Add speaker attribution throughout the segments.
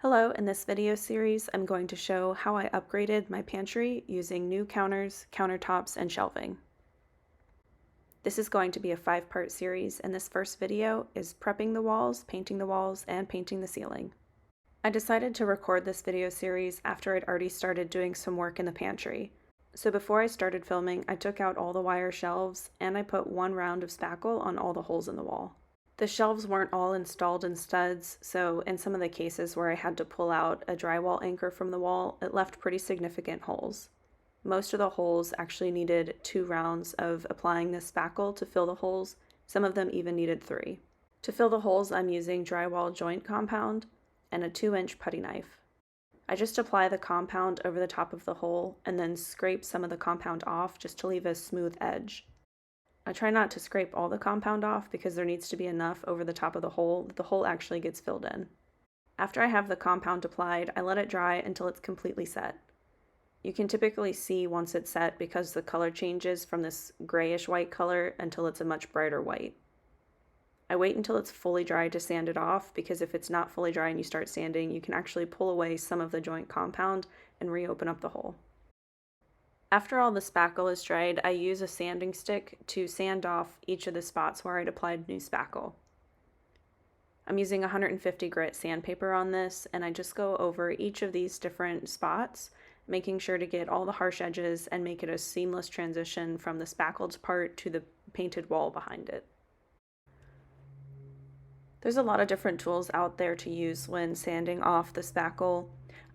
Speaker 1: Hello, in this video series, I'm going to show how I upgraded my pantry using new counters, countertops, and shelving. This is going to be a 5-part series, and this first video is prepping the walls, painting the walls, and painting the ceiling. I decided to record this video series after I'd already started doing some work in the pantry. So before I started filming, I took out all the wire shelves, and I put 1 round of spackle on all the holes in the wall. The shelves weren't all installed in studs, so in some of the cases where I had to pull out a drywall anchor from the wall, it left pretty significant holes. Most of the holes actually needed 2 rounds of applying this spackle to fill the holes. Some of them even needed 3. To fill the holes, I'm using drywall joint compound and a 2-inch putty knife. I just apply the compound over the top of the hole and then scrape some of the compound off just to leave a smooth edge. I try not to scrape all the compound off because there needs to be enough over the top of the hole that the hole actually gets filled in. After I have the compound applied, I let it dry until it's completely set. You can typically see once it's set because the color changes from this grayish white color until it's a much brighter white. I wait until it's fully dry to sand it off because if it's not fully dry and you start sanding, you can actually pull away some of the joint compound and reopen up the hole. After all the spackle is dried, I use a sanding stick to sand off each of the spots where I'd applied new spackle. I'm using 150 grit sandpaper on this, and I just go over each of these different spots, making sure to get all the harsh edges and make it a seamless transition from the spackled part to the painted wall behind it. There's a lot of different tools out there to use when sanding off the spackle.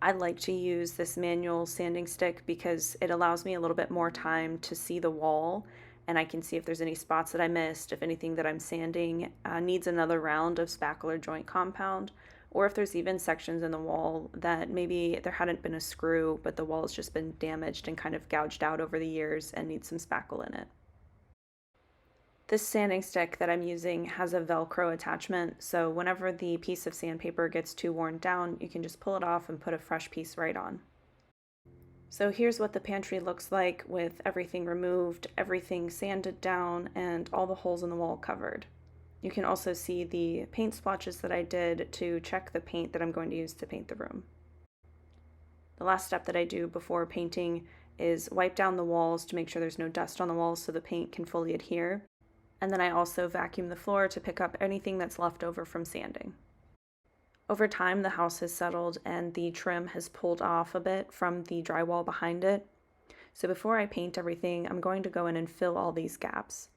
Speaker 1: I like to use this manual sanding stick because it allows me a little bit more time to see the wall, and I can see if there's any spots that I missed, if anything that I'm sanding needs another round of spackle or joint compound, or if there's even sections in the wall that maybe there hadn't been a screw, but the wall has just been damaged and kind of gouged out over the years and needs some spackle in it. This sanding stick that I'm using has a Velcro attachment, so whenever the piece of sandpaper gets too worn down, you can just pull it off and put a fresh piece right on. So here's what the pantry looks like with everything removed, everything sanded down, and all the holes in the wall covered. You can also see the paint splotches that I did to check the paint that I'm going to use to paint the room. The last step that I do before painting is wipe down the walls to make sure there's no dust on the walls so the paint can fully adhere. And then I also vacuum the floor to pick up anything that's left over from sanding. Over time, the house has settled and the trim has pulled off a bit from the drywall behind it. So before I paint everything, I'm going to go in and fill all these gaps.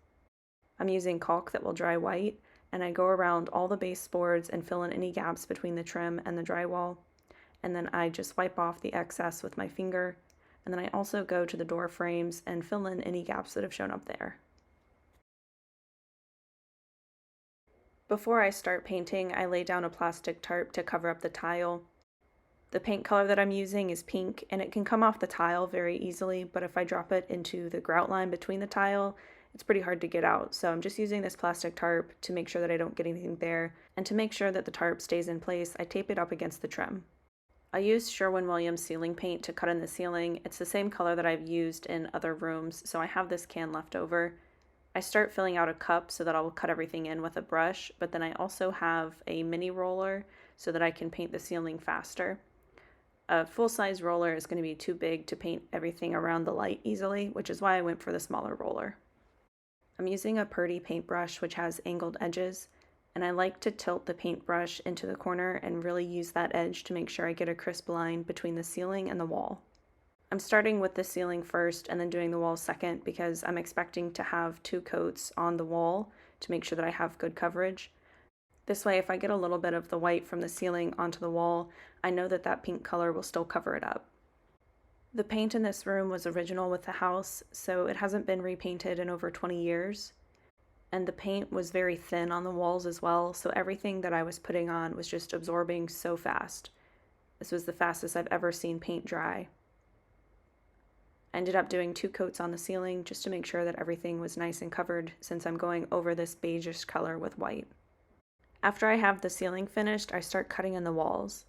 Speaker 1: I'm using caulk that will dry white, and I go around all the baseboards and fill in any gaps between the trim and the drywall. And then I just wipe off the excess with my finger. And then I also go to the door frames and fill in any gaps that have shown up there. Before I start painting, I lay down a plastic tarp to cover up the tile. The paint color that I'm using is pink, and it can come off the tile very easily, but if I drop it into the grout line between the tile, it's pretty hard to get out. So I'm just using this plastic tarp to make sure that I don't get anything there, and to make sure that the tarp stays in place, I tape it up against the trim. I used Sherwin-Williams ceiling paint to cut in the ceiling. It's the same color that I've used in other rooms, so I have this can left over. I start filling out a cup so that I'll cut everything in with a brush, but then I also have a mini roller so that I can paint the ceiling faster. A full-size roller is going to be too big to paint everything around the light easily, which is why I went for the smaller roller. I'm using a Purdy paintbrush which has angled edges, and I like to tilt the paintbrush into the corner and really use that edge to make sure I get a crisp line between the ceiling and the wall. I'm starting with the ceiling first and then doing the wall second because I'm expecting to have 2 coats on the wall to make sure that I have good coverage. This way, if I get a little bit of the white from the ceiling onto the wall, I know that that pink color will still cover it up. The paint in this room was original with the house, so it hasn't been repainted in over 20 years. And the paint was very thin on the walls as well, so everything that I was putting on was just absorbing so fast. This was the fastest I've ever seen paint dry. I ended up doing 2 coats on the ceiling just to make sure that everything was nice and covered since I'm going over this beigeish color with white. After I have the ceiling finished, I start cutting in the walls.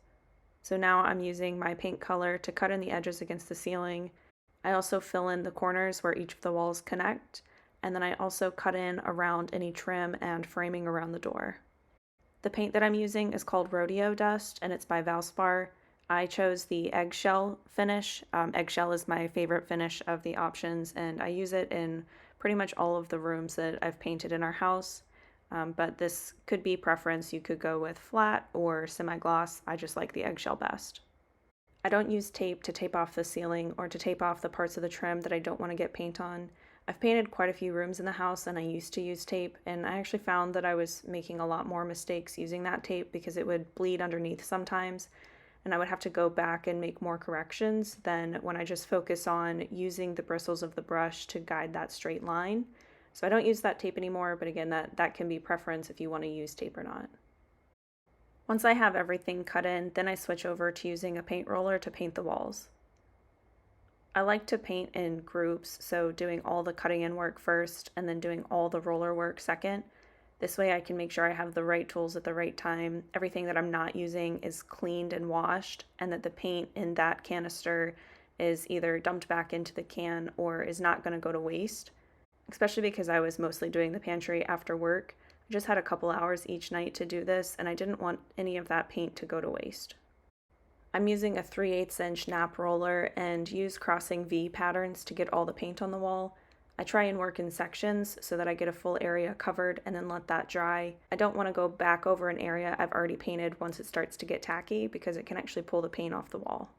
Speaker 1: So now I'm using my paint color to cut in the edges against the ceiling. I also fill in the corners where each of the walls connect, and then I also cut in around any trim and framing around the door. The paint that I'm using is called Rodeo Dust, and it's by Valspar. I chose the eggshell finish. Eggshell is my favorite finish of the options, and I use it in pretty much all of the rooms that I've painted in our house. But this could be preference. You could go with flat or semi-gloss. I just like the eggshell best. I don't use tape to tape off the ceiling or to tape off the parts of the trim that I don't want to get paint on. I've painted quite a few rooms in the house and I used to use tape, and I actually found that I was making a lot more mistakes using that tape because it would bleed underneath sometimes, and I would have to go back and make more corrections than when I just focus on using the bristles of the brush to guide that straight line. So I don't use that tape anymore, but again, that can be preference if you want to use tape or not. Once I have everything cut in, then I switch over to using a paint roller to paint the walls. I like to paint in groups, so doing all the cutting in work first and then doing all the roller work second. This way I can make sure I have the right tools at the right time, everything that I'm not using is cleaned and washed, and that the paint in that canister is either dumped back into the can or is not going to go to waste. Especially because I was mostly doing the pantry after work. I just had a couple hours each night to do this, and I didn't want any of that paint to go to waste. I'm using a 3/8 inch nap roller and use crossing V patterns to get all the paint on the wall. I try and work in sections so that I get a full area covered and then let that dry. I don't want to go back over an area I've already painted once it starts to get tacky because it can actually pull the paint off the wall.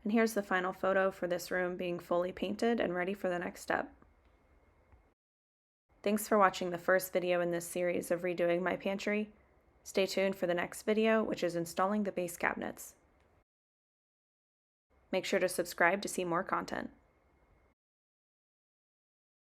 Speaker 1: And here's the final photo for this room being fully painted and ready for the next step. Thanks for watching the first video in this series of redoing my pantry. Stay tuned for the next video, which is installing the base cabinets. Make sure to subscribe to see more content.